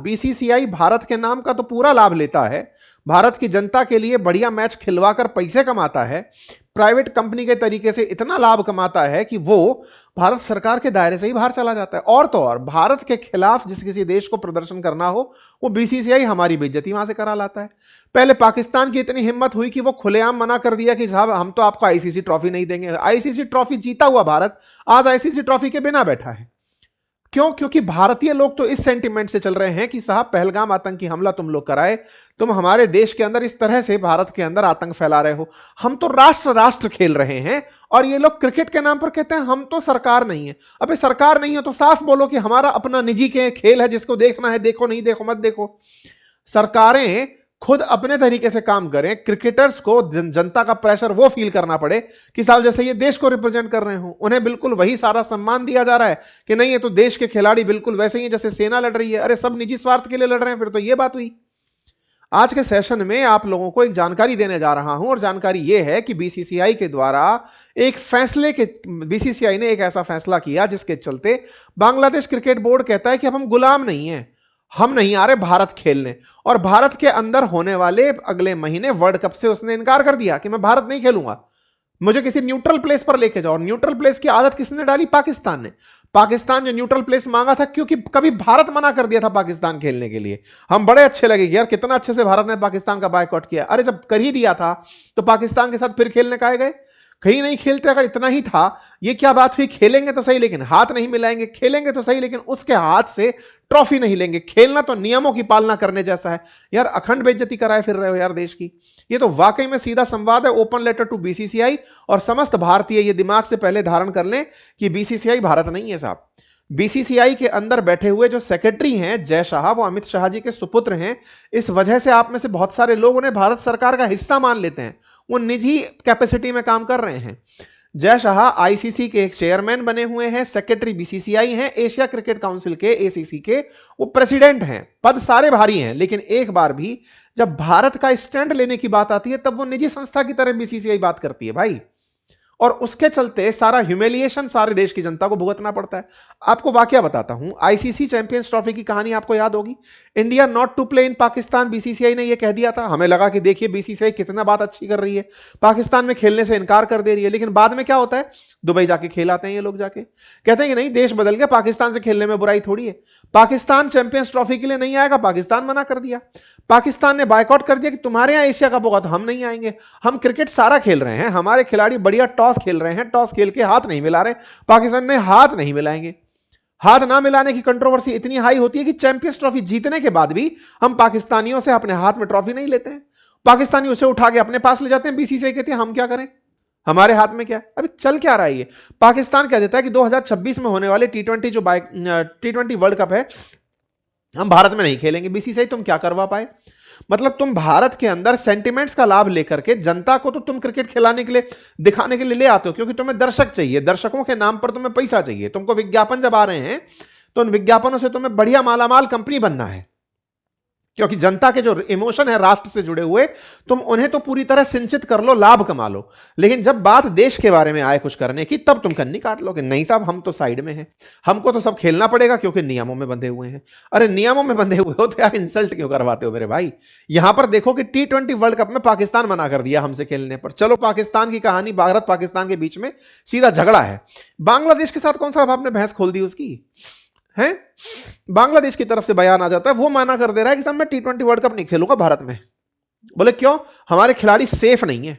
BCCI Bharat के नाम का तो पूरा लाभ लेता है, भारत की जनता के लिए बढ़िया मैच खिलवाकर पैसे कमाता है, प्राइवेट कंपनी के तरीके से इतना लाभ कमाता है कि वो भारत सरकार के दायरे से ही बाहर चला जाता है। और तो और भारत के खिलाफ जिस किसी देश को प्रदर्शन करना हो, वो बीसीसीआई हमारी बेइज्जती वहां से करा लाता है। पहले पाकिस्तान की इतनी हिम्मत हुई कि वो खुलेआम मना कर दिया कि साहब हम तो आपको आईसीसी ट्रॉफी नहीं देंगे। आईसीसी ट्रॉफी जीता हुआ भारत आज आईसीसी ट्रॉफी के बिना बैठा है। क्यों? क्योंकि भारतीय लोग तो इस सेंटिमेंट से चल रहे हैं कि साहब पहलगाम आतंकी हमला तुम लोग कराए, तुम हमारे देश के अंदर इस तरह से भारत के अंदर आतंक फैला रहे हो, हम तो राष्ट्र राष्ट्र खेल रहे हैं। और ये लोग क्रिकेट के नाम पर कहते हैं हम तो सरकार नहीं है। अबे सरकार नहीं है तो साफ बोलो कि हमारा अपना निजी के खेल है, जिसको देखना है देखो, नहीं देखो मत देखो। सरकारें खुद अपने तरीके से काम करें, क्रिकेटर्स को जनता का प्रेशर वो फील करना पड़े कि साहब जैसे ये देश को रिप्रेजेंट कर रहे हो, उन्हें बिल्कुल वही सारा सम्मान दिया जा रहा है कि नहीं ये तो देश के खिलाड़ी बिल्कुल वैसे ही जैसे सेना लड़ रही है। अरे सब निजी स्वार्थ के लिए लड़ रहे हैं, फिर तो ये बात हुई। आज के सेशन में आप लोगों को एक जानकारी देने जा रहा हूं, और जानकारी यह है कि बीसीसीआई के द्वारा बीसीसीआई ने एक ऐसा फैसला किया जिसके चलते बांग्लादेश क्रिकेट बोर्ड कहता है कि अब हम गुलाम नहीं है, हम नहीं आ रहे भारत खेलने। और भारत के अंदर होने वाले अगले महीने वर्ल्ड कप से उसने इनकार कर दिया कि मैं भारत नहीं खेलूंगा, मुझे किसी न्यूट्रल प्लेस पर लेके जाओ। न्यूट्रल प्लेस की आदत किसने डाली? पाकिस्तान ने। पाकिस्तान जो न्यूट्रल प्लेस मांगा था, क्योंकि कभी भारत मना कर दिया था पाकिस्तान खेलने के लिए। हम बड़े अच्छे लगे कि यार कितना अच्छे से भारत ने पाकिस्तान का बायकॉट किया। अरे जब कर ही दिया था तो पाकिस्तान के साथ फिर खेलने का गए? कहीं नहीं खेलते। अगर इतना ही था, ये क्या बात हुई, खेलेंगे तो सही लेकिन हाथ नहीं मिलाएंगे, खेलेंगे तो सही लेकिन उसके हाथ से ट्रॉफी नहीं लेंगे। खेलना तो नियमों की पालना करने जैसा है यार। अखंड बेइज्जती कराए फिर रहे हो यार देश की। ये तो वाकई में सीधा संवाद है, ओपन लेटर टू बीसीसीआई। और समस्त भारतीय ये दिमाग से पहले धारण कर लें कि बीसीसीआई भारत नहीं है साहब। बीसीसीआई के अंदर बैठे हुए जो सेक्रेटरी हैं जय शाह, वो अमित शाह जी के सुपुत्र हैं। इस वजह से आप में से बहुत सारे लोग उन्हें भारत सरकार का हिस्सा मान लेते हैं, वो निजी कैपेसिटी में काम कर रहे हैं। जय शाह आईसीसी के एक चेयरमैन बने हुए हैं, सेक्रेटरी बीसीसीआई हैं, एशिया क्रिकेट काउंसिल के एसीसी के वो प्रेसिडेंट हैं। पद सारे भारी हैं, लेकिन एक बार भी जब भारत का स्टैंड लेने की बात आती है तब वो निजी संस्था की तरह बीसीसीआई बात करती है भाई। और उसके चलते सारा ह्यूमिलिएशन सारे देश की जनता को भुगतना पड़ता है। आपको वाकया बताता हूं, आईसीसी चैंपियंस ट्रॉफी की कहानी आपको याद होगी। India not to play in Pakistan, BCCI ने यह कह दिया था। हमें लगा कि देखिए बीसीसीआई कितना बात अच्छी कर रही है, पाकिस्तान में खेलने से इनकार कर दे रही है। लेकिन बाद में क्या होता है, दुबई जाके खेल आते हैं ये लोग, जाके कहते हैं कि नहीं देश बदल गया, पाकिस्तान से खेलने में बुराई थोड़ी है। पाकिस्तान चैंपियंस ट्रॉफी के लिए नहीं आएगा, पाकिस्तान मना कर दिया। पाकिस्तान ने बायकॉट कर दिया कि तुम्हारे यहां एशिया कप होगा तो हम नहीं आएंगे। हम क्रिकेट सारा खेल रहे हैं, हमारे खिलाड़ी बढ़िया टॉस खेल रहे हैं, टॉस खेल के हाथ नहीं मिला रहे, पाकिस्तान ने हाथ नहीं मिलाएंगे। हाथ ना मिलाने की कंट्रोवर्सी इतनी हाई होती है कि चैंपियंस ट्रॉफी जीतने के बाद भी हम पाकिस्तानियों से अपने हाथ में ट्रॉफी नहीं लेते हैं। पाकिस्तानी उसे उठा के अपने पास ले जाते हैं। बीसीसीआई कहती है हम क्या करें, हमारे हाथ में क्या है। अभी चल क्या रहा है ये? पाकिस्तान कह देता है कि 2026 में होने वाले टी20 वर्ल्ड कप है, हम भारत में नहीं खेलेंगे। बीसीसीआई तुम क्या करवा पाए? मतलब तुम भारत के अंदर सेंटिमेंट्स का लाभ लेकर के जनता को तो तुम क्रिकेट खिलाने के लिए, दिखाने के लिए ले आते हो, क्योंकि तुम्हें दर्शक चाहिए, दर्शकों के नाम पर तुम्हें पैसा चाहिए। तुमको विज्ञापन जब आ रहे हैं तो उन विज्ञापनों से तुम्हें बढ़िया मालामाल कंपनी बनना है, क्योंकि जनता के जो इमोशन है राष्ट्र से जुड़े हुए, तुम उन्हें तो पूरी तरह सिंचित कर लो, लाभ कमा लो। लेकिन जब बात देश के बारे में आए कुछ करने की, तब तुम कन्नी काट लो कि नहीं साहब हम तो साइड में हैं, हमको तो सब खेलना पड़ेगा क्योंकि नियमों में बंधे हुए हैं। अरे नियमों में बंधे हुए हो तो यार इंसल्ट क्यों करवाते हो मेरे भाई? यहां पर देखो कि टी20 वर्ल्ड कप में पाकिस्तान मना कर दिया हमसे खेलने पर। चलो पाकिस्तान की कहानी, भारत पाकिस्तान के बीच में सीधा झगड़ा है। बांग्लादेश के साथ कौन सा आपने भैंस खोल दी उसकी है? बांग्लादेश की तरफ से बयान आ जाता है, वो माना कर दे रहा है कि साहब मैं टी20 वर्ल्ड कप नहीं खेलूंगा भारत में। बोले क्यों? हमारे खिलाड़ी सेफ नहीं है।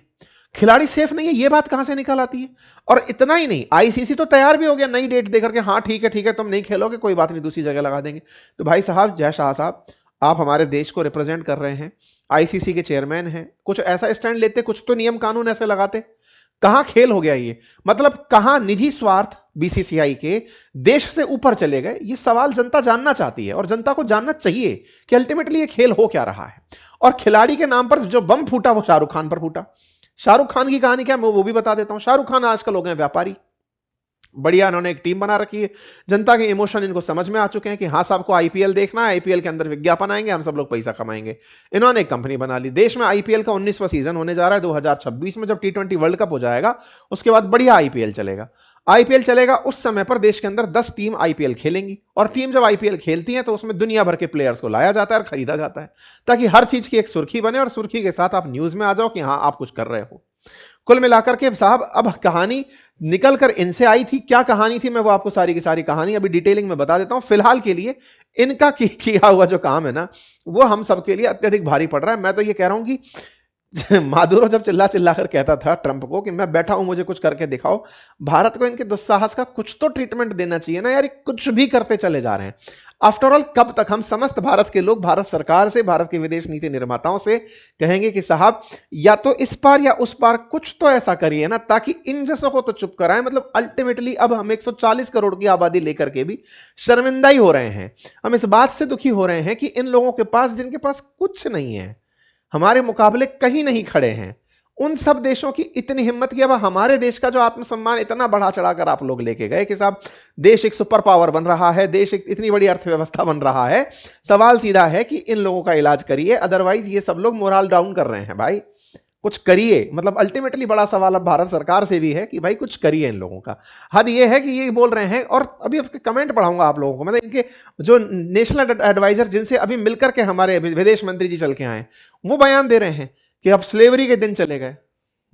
खिलाड़ी सेफ नहीं है, ये बात कहां से निकल आती है? और इतना ही नहीं, आईसीसी तो तैयार भी हो गया नई डेट देकर के, हाँ ठीक है तुम नहीं खेलोगे कोई बात नहीं, दूसरी जगह लगा देंगे। तो भाई साहब जय शाह साहब, आप हमारे देश को रिप्रेजेंट कर रहे हैं, आईसीसी के चेयरमैन हैं, कुछ ऐसा स्टैंड लेते, कुछ तो नियम कानून ऐसे लगाते। कहां खेल हो गया ये? मतलब कहां निजी स्वार्थ बीसीसीआई के देश से ऊपर चले गए? ये सवाल जनता जानना चाहती है, और जनता को जानना चाहिए कि अल्टीमेटली ये खेल हो क्या रहा है। और खिलाड़ी के नाम पर जो बम फूटा वो शाहरुख खान पर फूटा। शाहरुख खान की कहानी क्या है वो भी बता देता हूं। शाहरुख खान आजकल हो गए व्यापारी। बढ़िया, इन्होंने एक टीम बना रखी है, जनता के इमोशन इनको समझ में आ चुके हैं कि हाँ साहब को आईपीएल देखना है, आईपीएल के अंदर विज्ञापन आएंगे, हम सब लोग पैसा कमाएंगे। इन्होंने एक कंपनी बना ली। देश में आईपीएल का 19वां सीजन होने जा रहा है 2026 में, जब टी20 वर्ल्ड कप हो जाएगा उसके बाद बढ़िया आईपीएल चलेगा। आईपीएल चलेगा उस समय पर देश के अंदर 10 टीम आईपीएल खेलेंगी, और टीम जब आईपीएल खेलती है तो उसमें दुनिया भर के प्लेयर्स को लाया जाता है और खरीदा जाता है, ताकि हर चीज की एक सुर्खी बने और सुर्खी के साथ आप न्यूज में आ जाओ कि हाँ आप कुछ कर रहे हो। कुल मिलाकर के साहब अब कहानी निकल कर इनसे आई थी। क्या कहानी थी मैं वो आपको सारी की सारी कहानी अभी डिटेलिंग में बता देता हूं। फिलहाल के लिए इनका किया हुआ जो काम है ना वो हम सबके लिए अत्यधिक भारी पड़ रहा है। मैं तो ये कह रहा हूं कि मादुरो जब चिल्ला चिल्ला कर कहता था ट्रंप को कि मैं बैठा हूं मुझे कुछ करके दिखाओ, भारत को इनके दुस्साहस का कुछ तो ट्रीटमेंट देना चाहिए ना यार, कुछ भी करते चले जा रहे हैं। आफ्टर ऑल कब तक हम समस्त भारत के लोग भारत सरकार से, भारत के विदेश नीति निर्माताओं से कहेंगे कि साहब या तो इस पार या उस पार कुछ तो ऐसा करिए ना ताकि इन जैसों को तो चुप कराएं। मतलब अल्टीमेटली अब हम 140 करोड़ की आबादी लेकर के भी शर्मिंदा ही हो रहे हैं। हम इस बात से दुखी हो रहे हैं कि इन लोगों के पास, जिनके पास कुछ नहीं है, हमारे मुकाबले कहीं नहीं खड़े हैं, उन सब देशों की इतनी हिम्मत की अब हमारे देश का जो आत्मसम्मान इतना बढ़ा चढ़ाकर आप लोग लेके गए कि साहब देश एक सुपर पावर बन रहा है, देश एक इतनी बड़ी अर्थव्यवस्था बन रहा है। सवाल सीधा है कि इन लोगों का इलाज करिए, अदरवाइज ये सब लोग मोरल डाउन कर रहे हैं। भाई कुछ करिए। मतलब अल्टीमेटली बड़ा सवाल अब भारत सरकार से भी है कि भाई कुछ करिए इन लोगों का। हद ये है कि ये बोल रहे हैं, और अभी आपके कमेंट पढ़ाऊंगा आप लोगों को, मतलब इनके जो नेशनल एडवाइजर जिनसे अभी मिलकर के हमारे विदेश मंत्री जी चल के आए, वो बयान दे रहे हैं कि अब स्लेवरी के दिन चले गए।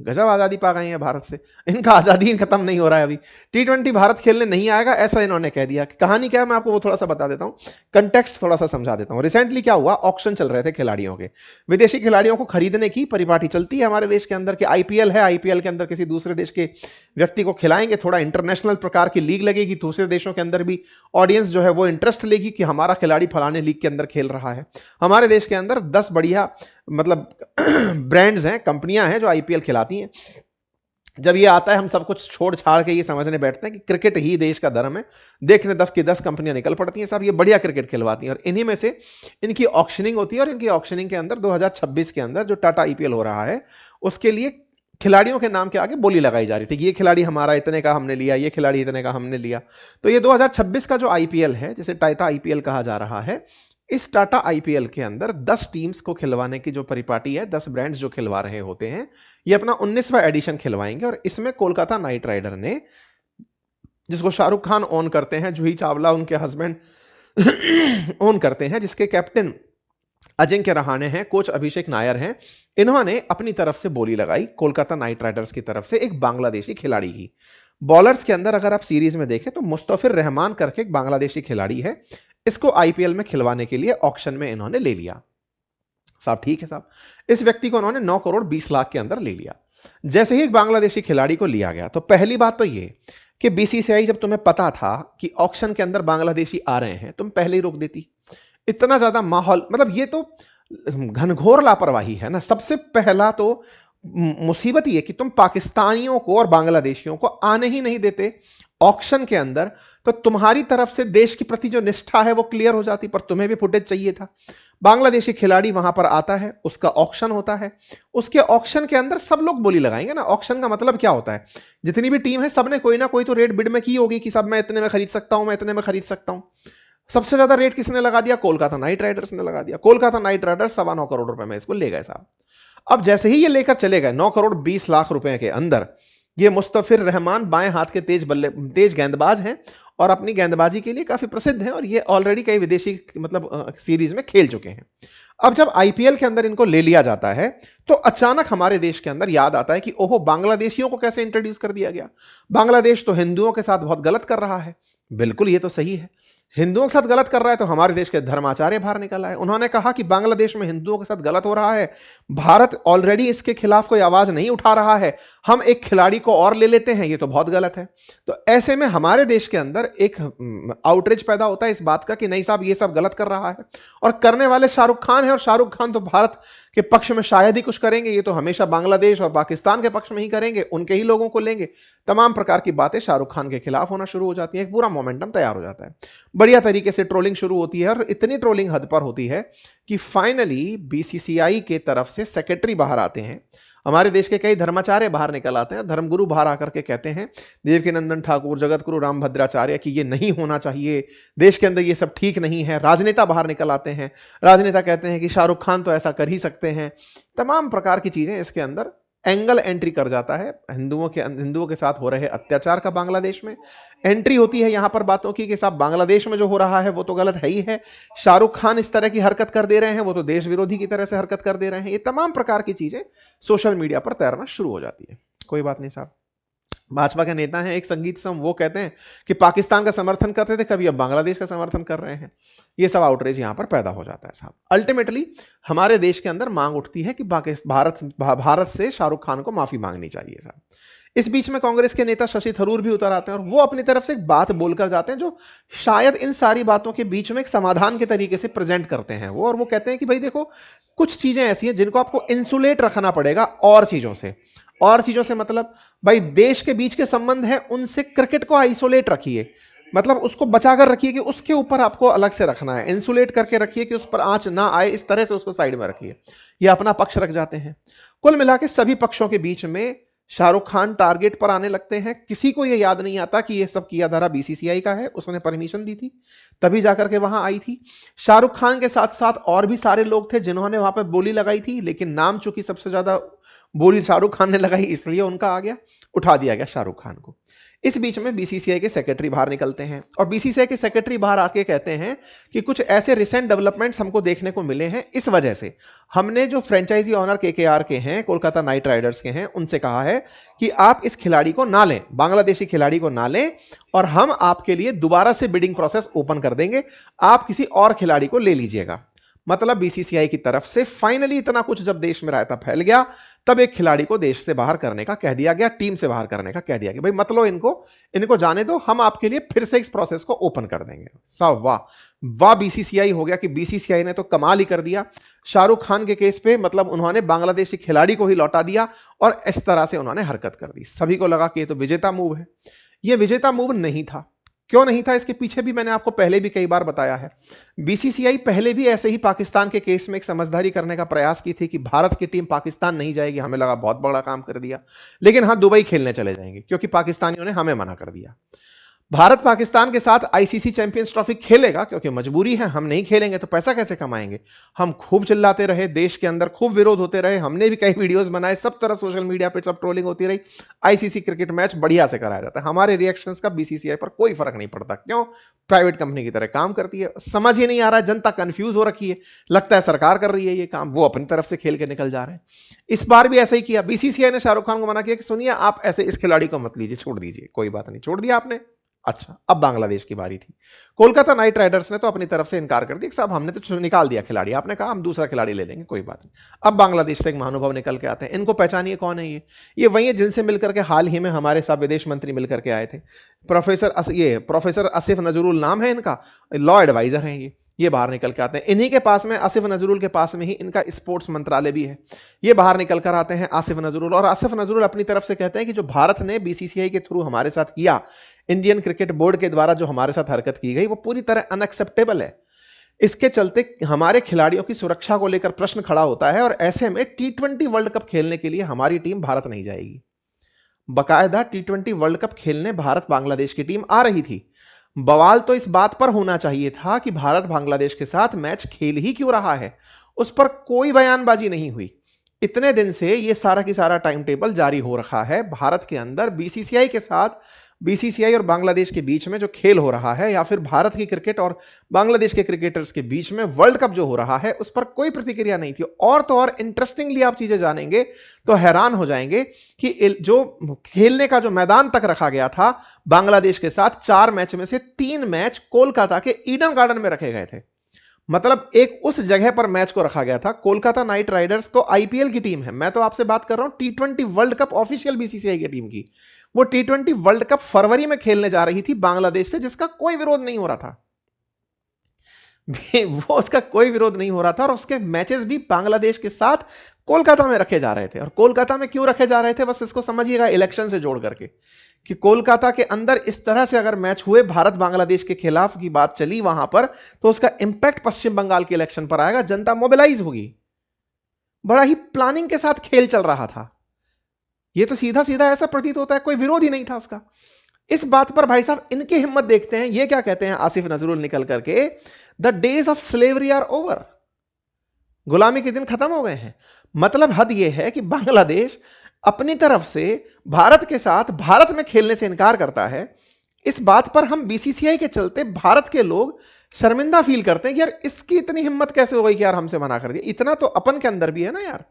गजब आजादी पा गई है भारत से, इनका आजादी खत्म नहीं हो रहा है अभी। टी20 भारत खेलने नहीं आएगा ऐसा इन्होंने कह दिया। कहानी क्या है मैं आपको वो थोड़ा सा बता देता हूं, कंटेक्स्ट थोड़ा सा समझा देता हूं। रिसेंटली क्या हुआ, ऑक्शन चल रहे थे खिलाड़ियों के, विदेशी खिलाड़ियों को खरीदने की परिपाटी चलती है हमारे देश के अंदर। के आईपीएल है, आईपीएल के अंदर किसी दूसरे देश के व्यक्ति को खिलाएंगे, थोड़ा इंटरनेशनल प्रकार की लीग लगेगी, दूसरे देशों के अंदर भी ऑडियंस जो है वो इंटरेस्ट लेगी कि हमारा खिलाड़ी फलाने लीग के अंदर खेल रहा है। हमारे देश के अंदर 10 बढ़िया मतलब ब्रांड्स हैं, कंपनियां हैं जो आईपीएल खिलाती हैं। जब ये आता है हम सब कुछ छोड़ छाड़ के ये समझने बैठते हैं कि क्रिकेट ही देश का धर्म है, देखने 10 की 10 कंपनियां निकल पड़ती हैं साहब, ये बढ़िया क्रिकेट खिलवाती हैं, और इन्हीं में से इनकी ऑक्शनिंग होती है। और इनकी ऑक्शनिंग के अंदर 2026 के अंदर जो टाटा आईपीएल हो रहा है उसके लिए खिलाड़ियों के नाम के आगे बोली लगाई जा रही थी कि ये खिलाड़ी हमारा इतने का हमने लिया, ये खिलाड़ी इतने का हमने लिया। तो ये 2026 का जो आईपीएल है, जिसे टाटा आईपीएल कहा जा रहा है, इस टाटा आईपीएल के अंदर 10 टीम्स को खिलवाने की जो परिपाटी है, 10 ब्रांड्स जो खिलवा रहे होते हैं, ये अपना 19वां एडिशन खिलवाएंगे। और इसमें कोलकाता नाइट राइडर ने, जिसको शाहरुख खान ओन करते हैं, जूही चावला उनके हस्बैंड ओन करते हैं, जिसके कैप्टन अजिंक्य रहाणे हैं, कोच अभिषेक नायर हैं, इन्होंने अपनी तरफ से बोली लगाई कोलकाता नाइट राइडर्स की तरफ से एक बांग्लादेशी खिलाड़ी की। बॉलर्स के अंदर अगर आप सीरीज में देखें तो मुस्तफिर रहमान करके एक बांग्लादेशी खिलाड़ी है, इसको आईपीएल में खिलवाने के लिए ऑक्शन में इन्होंने ले लिया। साहब ठीक है साहब, इस व्यक्ति को उन्होंने 9 करोड़ 20 लाख के अंदर ले लिया। जैसे ही एक बांग्लादेशी खिलाड़ी को लिया गया तो पहली बात तो ये कि बीसीसीआई, जब तुम्हें पता था कि ऑक्शन के अंदर बांग्लादेशी आ रहे हैं, तुम पहले ही रोक देती। इतना ज्यादा माहौल, मतलब ये तो घनघोर लापरवाही है ना। सबसे पहला तो मुसीबत ये कि तुम पाकिस्तानियों को और बांग्लादेशियों को आने ही नहीं देते ऑक्शन के अंदर, तो तुम्हारी तरफ से देश के प्रति जो निष्ठा है वो क्लियर हो जाती। पर तुम्हें भी फुटेज चाहिए था। बांग्लादेशी खिलाड़ी वहां पर आता है, उसका ऑक्शन होता है, उसके ऑक्शन के अंदर सब लोग बोली लगाएंगे ना। ऑक्शन का मतलब क्या होता है, जितनी भी टीम है सबने कोई ना कोई तो रेट बिड में की होगी कि सब मैं इतने में खरीद सकता हूं, मैं इतने में खरीद सकता हूं। सबसे ज्यादा रेट किसने लगा दिया, कोलकाता नाइट राइडर्स ने लगा दिया। कोलकाता नाइट राइडर्स 9.25 करोड़ रुपए में इसको ले गए साहब। अब जैसे ही ये लेकर चले गए 9 करोड़ 20 लाख रुपए के अंदर, ये मुस्तफिर रहमान बाएं हाथ के तेज गेंदबाज हैं और अपनी गेंदबाजी के लिए काफी प्रसिद्ध हैं, और ये ऑलरेडी कई विदेशी मतलब सीरीज में खेल चुके हैं। अब जब आईपीएल के अंदर इनको ले लिया जाता है तो अचानक हमारे देश के अंदर याद आता है कि ओहो, बांग्लादेशियों को कैसे इंट्रोड्यूस कर दिया गया। बांग्लादेश तो हिंदुओं के साथ बहुत गलत कर रहा है। बिल्कुल, ये तो सही है, हिंदुओं के साथ गलत कर रहा है। तो हमारे देश के धर्माचार्य बाहर निकल आए, उन्होंने कहा कि बांग्लादेश में हिंदुओं के साथ गलत हो रहा है, भारत ऑलरेडी इसके खिलाफ कोई आवाज नहीं उठा रहा है, हम एक खिलाड़ी को और ले लेते हैं, ये तो बहुत गलत है। तो ऐसे में हमारे देश के अंदर एक आउटरीच पैदा होता है इस बात का कि नहीं साहब ये सब गलत कर रहा है, और करने वाले शाहरुख खान है, और शाहरुख खान तो भारत के पक्ष में शायद ही कुछ करेंगे, ये तो हमेशा बांग्लादेश और पाकिस्तान के पक्ष में ही करेंगे, उनके ही लोगों को लेंगे। तमाम प्रकार की बातें शाहरुख खान के खिलाफ होना शुरू हो जाती है, एक पूरा मोमेंटम तैयार हो जाता है, बढ़िया तरीके से ट्रोलिंग शुरू होती है, और इतनी ट्रोलिंग हद पर होती है कि फाइनली बीसीसीआई के तरफ से सेक्रेटरी बाहर आते हैं, हमारे देश के कई धर्माचार्य बाहर निकल आते हैं, धर्मगुरु बाहर आकर के कहते हैं, देवकीनंदन ठाकुर, जगतगुरु रामभद्राचार्य, कि ये नहीं होना चाहिए, देश के अंदर ये सब ठीक नहीं है। राजनेता बाहर निकल आते हैं, राजनेता कहते हैं कि शाहरुख खान तो ऐसा कर ही सकते हैं। तमाम प्रकार की चीजें इसके अंदर एंगल एंट्री कर जाता है। हिंदुओं के साथ हो रहे अत्याचार का बांग्लादेश में एंट्री होती है यहां पर बातों की कि साहब बांग्लादेश में जो हो रहा है वो तो गलत है ही है, शाहरुख खान इस तरह की हरकत कर दे रहे हैं वो तो देश विरोधी की तरह से हरकत कर दे रहे हैं। ये तमाम प्रकार की चीजें सोशल मीडिया पर तैरना शुरू हो जाती है। कोई बात नहीं साहब, भाजपा के नेता हैं एक संगीत सम, वो कहते हैं कि पाकिस्तान का समर्थन करते थे कभी, अब बांग्लादेश का समर्थन कर रहे हैं। ये सब आउटरीच यहां पर पैदा हो जाता है साहब। अल्टीमेटली हमारे देश के अंदर मांग उठती है कि भारत से शाहरुख खान को माफी मांगनी चाहिए साहब। इस बीच में कांग्रेस के नेता शशि थरूर भी उतर आते हैं और वो अपनी तरफ से एक बात बोलकर जाते हैं जो शायद इन सारी बातों के बीच में एक समाधान के तरीके से प्रेजेंट करते हैं वो, और वो कहते हैं कि भाई देखो, कुछ चीजें ऐसी हैं जिनको आपको इंसुलेट रखना पड़ेगा और चीजों से। और चीजों से मतलब भाई देश के बीच के संबंध है उनसे क्रिकेट को आइसोलेट रखिए, मतलब उसको बचाकर रखिए कि उसके ऊपर आपको अलग से रखना है, इंसुलेट करके रखिए कि उस पर आंच ना आए, इस तरह से उसको साइड में रखिए। ये अपना पक्ष रख जाते हैं। कुल मिला के सभी पक्षों के बीच में शाहरुख खान टारगेट पर आने लगते हैं। किसी को यह याद नहीं आता कि यह सब किया धारा बीसीसीआई का है, उसने परमिशन दी थी तभी जाकर के वहां आई थी। शाहरुख खान के साथ साथ और भी सारे लोग थे जिन्होंने वहां पर बोली लगाई थी, लेकिन नाम चूंकि सबसे ज्यादा बोली शाहरुख खान ने लगाई इसलिए उनका आ गया, उठा दिया गया शाहरुख खान को। इस बीच में बीसीसीआई के सेक्रेटरी बाहर निकलते हैं और बीसीसीआई के सेक्रेटरी बाहर आके कहते हैं कि कुछ ऐसे रिसेंट डेवलपमेंट्स हमको देखने को मिले हैं, इस वजह से हमने जो फ्रेंचाइजी ऑनर केकेआर के हैं, कोलकाता नाइट राइडर्स के हैं, उनसे कहा है कि आप इस खिलाड़ी को ना लें, बांग्लादेशी खिलाड़ी को ना लें, और हम आपके लिए दोबारा से बिडिंग प्रोसेस ओपन कर देंगे, आप किसी और खिलाड़ी को ले लीजिएगा। मतलब बीसीसीआई की तरफ से फाइनली इतना कुछ जब देश में रायता फैल गया, तब एक खिलाड़ी को देश से बाहर करने का कह दिया गया, टीम से बाहर करने का कह दिया गया। भाई मत लो इनको जाने दो, हम आपके लिए फिर से इस प्रोसेस को ओपन कर देंगे। साहब वाह वाह, बीसीसीआई हो गया कि बीसीसीआई ने तो कमाल ही कर दिया। शाहरुख खान के केस पे मतलब उन्होंने बांग्लादेशी खिलाड़ी को ही लौटा दिया और इस तरह से उन्होंने हरकत कर दी। सभी को लगा कि ये तो विजेता मूव है। ये विजेता मूव नहीं था। क्यों नहीं था, इसके पीछे भी मैंने आपको पहले भी कई बार बताया है। बीसीसीआई पहले भी ऐसे ही पाकिस्तान के केस में एक समझदारी करने का प्रयास की थी कि भारत की टीम पाकिस्तान नहीं जाएगी, हमें लगा बहुत बड़ा काम कर दिया, लेकिन हाँ दुबई खेलने चले जाएंगे क्योंकि पाकिस्तानियों ने हमें मना कर दिया। भारत पाकिस्तान के साथ आईसीसी चैंपियंस ट्रॉफी खेलेगा क्योंकि मजबूरी है, हम नहीं खेलेंगे तो पैसा कैसे कमाएंगे। हम खूब चिल्लाते रहे, देश के अंदर खूब विरोध होते रहे, हमने भी कई वीडियोस बनाए, सब तरह सोशल मीडिया पे सब ट्रोलिंग होती रही। आईसीसी क्रिकेट मैच बढ़िया से कराया जाता है, हमारे रिएक्शंस का बीसीसीआई पर कोई फर्क नहीं पड़ता। क्यों? प्राइवेट कंपनी की तरह काम करती है। समझ ही नहीं आ रहा है, जनता कंफ्यूज हो रखी है, लगता है सरकार कर रही है ये काम, वो अपनी तरफ से खेल के निकल जा रहे हैं। इस बार भी ऐसा ही किया। बीसीसीआई ने शाहरुख खान को मना किया कि सुनिए आप ऐसे इस खिलाड़ी को मत लीजिए, छोड़ दीजिए। कोई बात नहीं, छोड़ दिया आपने। अच्छा, अब बांग्लादेश की बारी थी। कोलकाता नाइट राइडर्स ने तो अपनी तरफ से इनकार कर दिया, साहब हमने तो निकाल दिया खिलाड़ी, आपने कहा हम दूसरा खिलाड़ी ले लेंगे, कोई बात नहीं। अब बांग्लादेश से एक महानुभाव निकल के आते हैं। इनको पहचानिए कौन है ये वही है जिनसे मिलकर के हाल ही में हमारे साथ विदेश मंत्री मिलकर के आए थे। प्रोफेसर आसिफ नजरुल नाम है इनका, लॉ एडवाइजर हैं ये बाहर निकल के आते हैं। इन्हीं के पास में, आसिफ नजरुल के पास में ही इनका स्पोर्ट्स मंत्रालय भी है। ये बाहर निकल कर आते हैं आसिफ नजरुल, और आसिफ नजरुल अपनी तरफ से कहते हैं कि जो भारत ने बीसीसीआई के थ्रू हमारे साथ किया, इंडियन क्रिकेट बोर्ड के द्वारा जो हमारे साथ हरकत की गई, वो पूरी तरह अनएक्सेप्टेबल है। इसके चलते हमारे खिलाड़ियों की सुरक्षा को लेकर प्रश्न खड़ा होता है, और ऐसे में T20 वर्ल्ड कप खेलने के लिए हमारी टीम भारत नहीं जाएगी। बाकायदा T20 वर्ल्ड कप खेलने भारत बांग्लादेश की टीम आ रही थी। बवाल तो इस बात पर होना चाहिए था कि भारत बांग्लादेश के साथ मैच खेल ही क्यों रहा है, उस पर कोई बयानबाजी नहीं हुई। इतने दिन से ये सारा की सारा टाइम टेबल जारी हो रखा है भारत के अंदर, बीसीसीआई के साथ, बीसीसीआई और बांग्लादेश के बीच में जो खेल हो रहा है, या फिर भारत की क्रिकेट और बांग्लादेश के क्रिकेटर्स के बीच में वर्ल्ड कप जो हो रहा है, उस पर कोई प्रतिक्रिया नहीं थी। और तो और इंटरेस्टिंगली आप चीजें जानेंगे तो हैरान हो जाएंगे कि जो खेलने का जो मैदान तक रखा गया था बांग्लादेश के साथ, 4 मैच में से 3 मैच कोलकाता के ईडन गार्डन में रखे गए थे। मतलब एक उस जगह पर मैच को रखा गया था। कोलकाता नाइट राइडर्स तो आईपीएल की टीम है, मैं तो आपसे बात कर रहा हूं T20 world cup official BCCI की टीम की। वो T20 वर्ल्ड कप फरवरी में खेलने जा रही थी बांग्लादेश से, जिसका कोई विरोध नहीं हो रहा था। वो उसका कोई विरोध नहीं हो रहा था, और उसके मैचेस भी बांग्लादेश के साथ कोलकाता में रखे जा रहे थे। और कोलकाता में क्यों रखे जा रहे थे, बस इसको समझिएगा इलेक्शन से जोड़ करके, कि कोलकाता के अंदर इस तरह से अगर मैच हुए, भारत बांग्लादेश के खिलाफ की बात चली वहां पर, तो उसका इंपैक्ट पश्चिम बंगाल के इलेक्शन पर आएगा, जनता मोबिलाइज होगी। बड़ा ही प्लानिंग के साथ खेल चल रहा था। ये तो सीधा सीधा ऐसा प्रतीत होता है कोई विरोध ही नहीं था उसका। इस बात पर भाई साहब इनकी हिम्मत देखते हैं, ये क्या कहते हैं आसिफ नजरुल निकल करके, the days of slavery are over, गुलामी के दिन खत्म हो गए हैं। मतलब हद यह है कि बांग्लादेश अपनी तरफ से भारत के साथ भारत में खेलने से इनकार करता है। इस बात पर हम बीसीसीआई के चलते भारत के लोग शर्मिंदा फील करते हैं कि यार इसकी इतनी हिम्मत कैसे हो गई कि यार हमसे मना कर दिया। इतना तो अपन के अंदर भी है ना यार।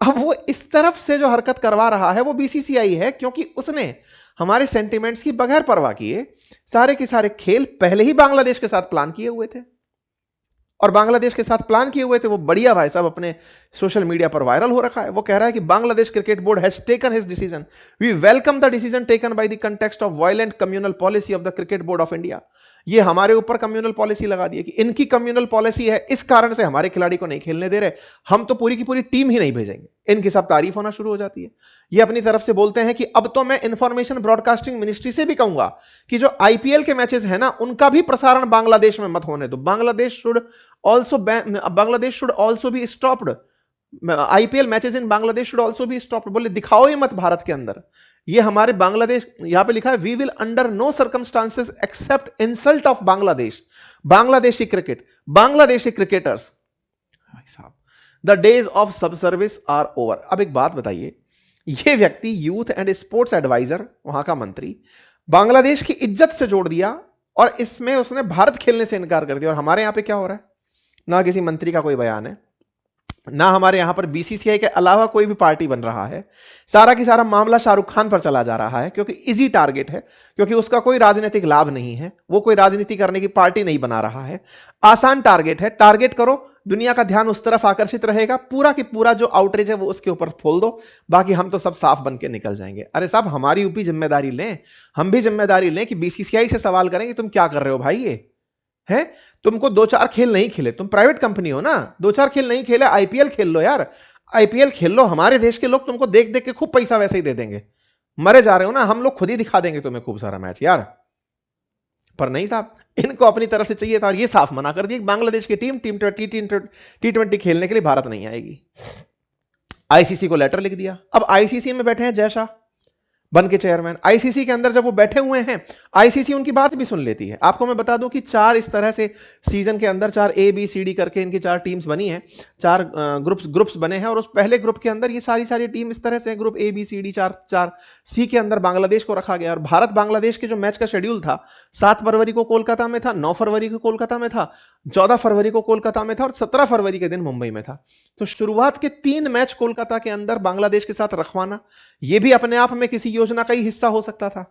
अब वो इस तरफ से जो हरकत करवा रहा है वो बीसीसीआई है, क्योंकि उसने हमारे सेंटिमेंट्स की बगैर परवाह किए सारे के सारे खेल पहले ही बांग्लादेश के साथ प्लान किए हुए थे, और बांग्लादेश के साथ प्लान किए हुए थे वो बढ़िया भाई साहब अपने सोशल मीडिया पर वायरल हो रखा है। वो कह रहा है कि Bangladesh cricket board has taken his decision, we welcome the decision taken by the context of violent communal policy of the cricket board of India. ये हमारे ऊपर कम्युनल पॉलिसी लगा दी है कि इनकी कम्युनल पॉलिसी है, इस कारण से हमारे खिलाड़ी को नहीं खेलने दे रहे, हम तो पूरी की पूरी टीम ही नहीं भेजेंगे। इनकी सब तारीफ होना शुरू हो जाती है। ये अपनी तरफ से बोलते हैं कि अब तो मैं इंफॉर्मेशन ब्रॉडकास्टिंग मिनिस्ट्री से भी कहूंगा कि जो आईपीएल के मैचेस है ना उनका भी प्रसारण बांग्लादेश में मत होने दो। Bangladesh should also be stopped, IPL matches in Bangladesh should also be stopped. बोले दिखाओ ही मत भारत के अंदर। ये हमारे बांग्लादेश, यहां पे लिखा है we will under no circumstances accept insult of Bangladesh, Bangladeshi cricket, Bangladeshi cricketers. भाई साहब the days of subservience are over. अब एक बात बताइए, ये व्यक्ति यूथ एंड स्पोर्ट्स एडवाइजर, वहां का मंत्री, बांग्लादेश की इज्जत से जोड़ दिया और इसमें उसने भारत खेलने से इनकार कर दिया। और हमारे यहां पे क्या हो रहा है, ना किसी मंत्री का कोई बयान है, ना हमारे यहां पर बीसीसीआई के अलावा कोई भी पार्टी बन रहा है। सारा की सारा मामला शाहरुख खान पर चला जा रहा है, क्योंकि इजी टारगेट है, क्योंकि उसका कोई राजनीतिक लाभ नहीं है, वो कोई राजनीति करने की पार्टी नहीं बना रहा है। आसान टारगेट है, टारगेट करो, दुनिया का ध्यान उस तरफ आकर्षित रहेगा, पूरा की पूरा जो आउटरीच है वो उसके ऊपर खोल दो, बाकी हम तो सब साफ बन के निकल जाएंगे। अरे साहब हमारी ऊपी जिम्मेदारी लें, हम भी जिम्मेदारी लें कि बीसीसीआई से सवाल करें कि तुम क्या कर रहे हो भाई। ये है, तुमको 2-4 खेल नहीं खेले, तुम प्राइवेट कंपनी हो ना, 2-4 खेल नहीं खेले, आईपीएल खेल लो यार, आईपीएल खेल लो, हमारे देश के लोग तुमको देख देख के खूब पैसा वैसे ही दे देंगे। मरे जा रहे हो ना, हम लोग खुद ही दिखा देंगे तुम्हें खूब सारा मैच यार। पर नहीं साहब, इनको अपनी तरफ से चाहिए था और ये साफ मना कर दिया बांग्लादेश की टीम T20 खेलने के लिए भारत नहीं आएगी। आईसीसी को लेटर लिख दिया। अब आईसीसी में बैठे हैं जय शाह बन के चेयरमैन। आईसीसी के अंदर जब वो बैठे हुए हैं, आईसीसी उनकी बात भी सुन लेती है। आपको मैं बता दूं कि 4 इस तरह से सीजन के अंदर 4 ABCD करके इनकी 4 टीम्स बनी हैं, 4 ग्रुप्स बने हैं, और उस पहले ग्रुप के अंदर ये सारी टीम इस तरह से ग्रुप ABCD 4C के अंदर बांग्लादेश को रखा गया। और भारत बांग्लादेश के जो मैच का शेड्यूल था 7 फरवरी को कोलकाता में था, 9 फरवरी को कोलकाता में था, 14 फरवरी को कोलकाता में था और 17 फरवरी के दिन मुंबई में था। तो शुरुआत के 3 मैच कोलकाता के अंदर बांग्लादेश के साथ रखवाना, यह भी अपने आप में किसी योजना का ही हिस्सा हो सकता था,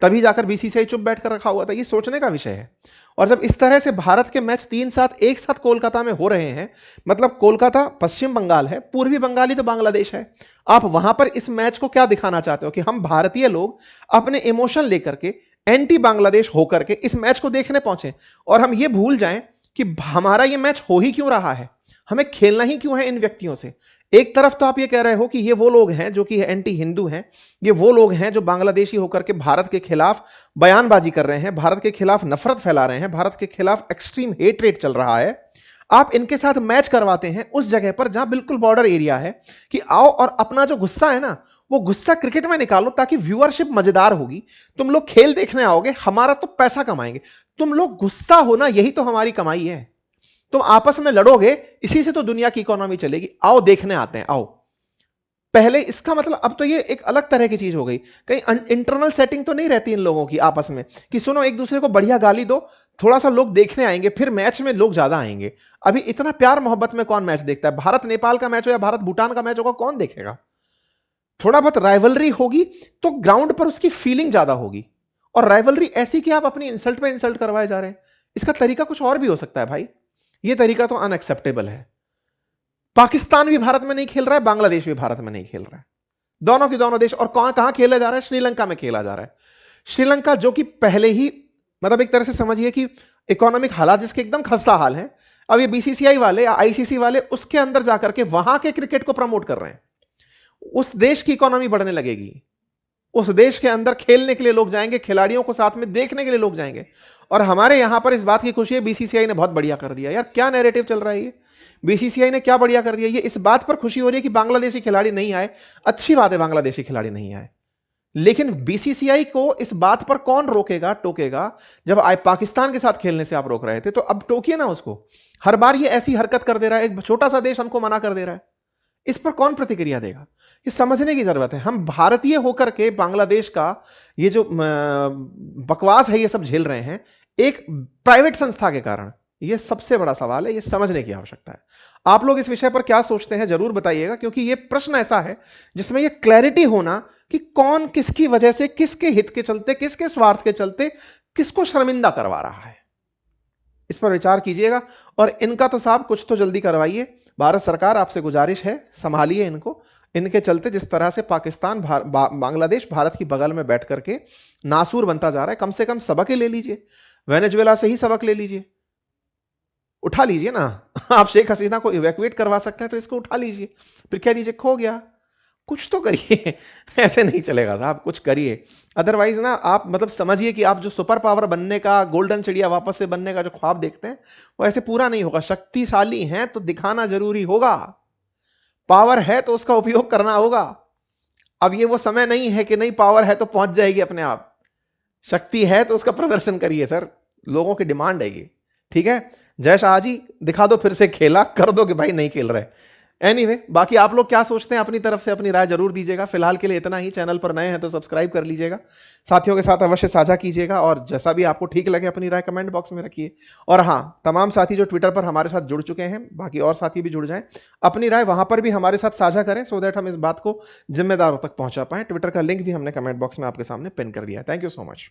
तभी जाकर बीसीसीआई चुप बैठकर रखा हुआ था। ये सोचने का विषय है। और जब इस तरह से भारत के मैच 3 साथ एक साथ कोलकाता में हो रहे हैं, मतलब कोलकाता पश्चिम बंगाल है, पूर्वी बंगाल ही तो बांग्लादेश है, आप वहां पर इस मैच को क्या दिखाना चाहते हो कि हम भारतीय लोग अपने इमोशन लेकर के एंटी बांग्लादेश होकर के इस मैच को देखने पहुंचे और हम ये भूल जाएं कि हमारा ये मैच हो ही क्यों रहा है, हमें खेलना ही क्यों है इन व्यक्तियों से। एक तरफ तो आप ये कह रहे हो कि ये वो लोग हैं जो कि एंटी हिंदू हैं, ये वो लोग हैं जो बांग्लादेशी होकर के भारत के खिलाफ बयानबाजी कर रहे हैं, भारत के खिलाफ नफरत फैला रहे हैं, भारत के खिलाफ एक्सट्रीम हेट चल रहा है। आप इनके साथ मैच करवाते हैं उस जगह पर जहां बिल्कुल बॉर्डर एरिया है कि आओ और अपना जो गुस्सा है ना वो गुस्सा क्रिकेट में निकालो, ताकि व्यूअरशिप मजेदार होगी, तुम लोग खेल देखने आओगे, हमारा तो पैसा कमाएंगे, तुम लोग गुस्सा होना यही तो हमारी कमाई है, तुम आपस में लड़ोगे, इसी से तो दुनिया की इकोनॉमी चलेगी, आओ देखने आते हैं आओ। पहले इसका मतलब अब तो ये एक अलग तरह की चीज हो गई, कहीं इंटरनल सेटिंग तो नहीं रहती इन लोगों की आपस में कि सुनो एक दूसरे को बढ़िया गाली दो, थोड़ा सा लोग देखने आएंगे, फिर मैच में लोग ज्यादा आएंगे। अभी इतना प्यार मोहब्बत में कौन मैच देखता है? भारत नेपाल का मैच हो या भारत भूटान का मैच होगा, कौन देखेगा? थोड़ा बहुत राइवलरी होगी तो ग्राउंड पर उसकी फीलिंग ज्यादा होगी, और राइवलरी ऐसी कि आप अपनी इंसल्ट पे इंसल्ट करवाए जा रहे हैं। इसका तरीका कुछ और भी हो सकता है भाई, ये तरीका तो अनएक्सेप्टेबल है। पाकिस्तान भी भारत में नहीं खेल रहा है, बांग्लादेश भी भारत में नहीं खेल रहा है, दोनों के दोनों देश। और कहां खेला जा रहा है? श्रीलंका में खेला जा रहा है। श्रीलंका जो कि पहले ही मतलब एक तरह से समझिए कि इकोनॉमिक हालात जिसके एकदम खस्ता हाल है, अब ये बीसीसीआई वाले या आईसीसी वाले उसके अंदर जाकर के वहां के क्रिकेट को प्रमोट कर रहे हैं। उस देश की इकोनॉमी बढ़ने लगेगी, उस देश के अंदर खेलने के लिए लोग जाएंगे, खिलाड़ियों को साथ में देखने के लिए लोग जाएंगे, और हमारे यहां पर इस बात की खुशी है बीसीसीआई ने बहुत बढ़िया कर दिया। यार क्या नैरेटिव चल रहा है ये, बीसीसीआई ने क्या बढ़िया कर दिया। ये इस बात पर खुशी हो रही है कि बांग्लादेशी खिलाड़ी नहीं आए, अच्छी बात है बांग्लादेशी खिलाड़ी नहीं आए, लेकिन बीसीसीआई को इस बात पर कौन रोकेगा टोकेगा। जब पाकिस्तान के साथ खेलने से आप रोक रहे थे तो अब टोकिए ना उसको। हर बार ये ऐसी हरकत कर दे रहा है, एक छोटा सा देश हमको मना कर दे रहा है, इस पर कौन प्रतिक्रिया देगा। ये समझने की जरूरत है। हम भारतीय होकर के बांग्लादेश का ये जो बकवास है ये सब झेल रहे हैं एक प्राइवेट संस्था के कारण। ये सबसे बड़ा सवाल है, ये समझने की आवश्यकता है। आप लोग इस विषय पर क्या सोचते हैं जरूर बताइएगा, क्योंकि ये प्रश्न ऐसा है जिसमें ये क्लैरिटी होना कि कौन किसकी वजह से, किसके हित के चलते, किसके स्वार्थ के चलते किसको शर्मिंदा करवा रहा है, इस पर विचार कीजिएगा। और इनका तो साहब कुछ तो जल्दी करवाइए। भारत सरकार आपसे गुजारिश है, संभालिए इनको। इनके चलते जिस तरह से पाकिस्तान बांग्लादेश भारत की बगल में बैठ करके नासूर बनता जा रहा है, कम से कम सबक ही ले लीजिए। वेनेजुएला से ही सबक ले लीजिए, उठा लीजिए ना। आप शेख हसीना को इवैक्यूएट करवा सकते हैं तो इसको उठा लीजिए, फिर कह दीजिए खो गया। कुछ तो करिए। ऐसे नहीं चलेगा साहब, कुछ करिए। अदरवाइज ना आप मतलब समझिए कि आप जो सुपर पावर बनने का, गोल्डन चिड़िया वापस से बनने का जो ख्वाब देखते हैं वो ऐसे पूरा नहीं होगा। शक्तिशाली हैं तो दिखाना जरूरी होगा, पावर है तो उसका उपयोग करना होगा। अब ये वो समय नहीं है कि नहीं पावर है तो पहुंच जाएगी अपने आप। शक्ति है तो उसका प्रदर्शन करिए सर, लोगों की डिमांड है ये। ठीक है, जय शाह जी दिखा दो फिर से खेला, कर दो कि भाई नहीं खेल रहे। एनीवे, बाकी आप लोग क्या सोचते हैं अपनी तरफ से अपनी राय जरूर दीजिएगा। फिलहाल के लिए इतना ही। चैनल पर नए हैं तो सब्सक्राइब कर लीजिएगा, साथियों के साथ अवश्य साझा कीजिएगा, और जैसा भी आपको ठीक लगे अपनी राय कमेंट बॉक्स में रखिए। और हाँ, तमाम साथी जो ट्विटर पर हमारे साथ जुड़ चुके हैं, बाकी और साथी भी जुड़ जाएं, अपनी राय वहां पर भी हमारे साथ साझा करें, सो दैट हम इस बात को जिम्मेदारों तक पहुंचा पाएं। ट्विटर का लिंक भी हमने कमेंट बॉक्स में आपके सामने पिन कर दिया है। Thank you so much.